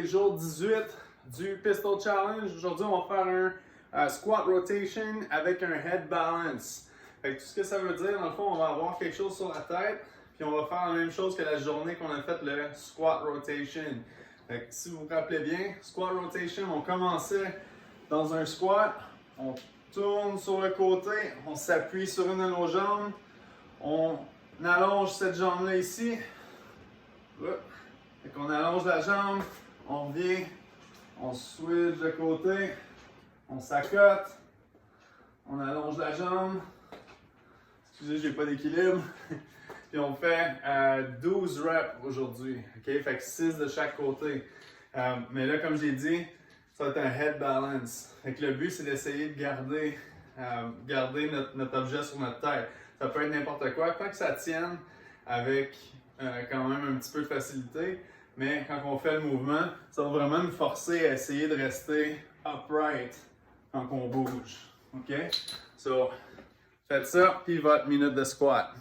Jour 18 du Pistol Challenge. Aujourd'hui, on va faire un squat rotation avec un head balance. Fait que tout ce que ça veut dire, dans le fond, on va avoir quelque chose sur la tête, puis on va faire la même chose que la journée qu'on a fait le squat rotation. Fait que si vous vous rappelez bien, squat rotation, on commençait dans un squat, on tourne sur le côté, on s'appuie sur une de nos jambes, on allonge cette jambe-là ici. Fait qu'on allonge la jambe, on revient, on switch de côté, on s'accote, on allonge la jambe. Excusez, j'ai pas d'équilibre. Puis on fait 12 reps aujourd'hui. Okay? Fait que 6 de chaque côté. Mais là, comme j'ai dit, ça va être un head balance. Fait que le but, c'est d'essayer de garder notre objet sur notre tête. Ça peut être n'importe quoi, tant que ça tienne avec quand même un petit peu de facilité. Mais quand on fait le mouvement, ça va vraiment nous forcer à essayer de rester upright quand on bouge. OK? So, faites ça, puis votre minute de squat.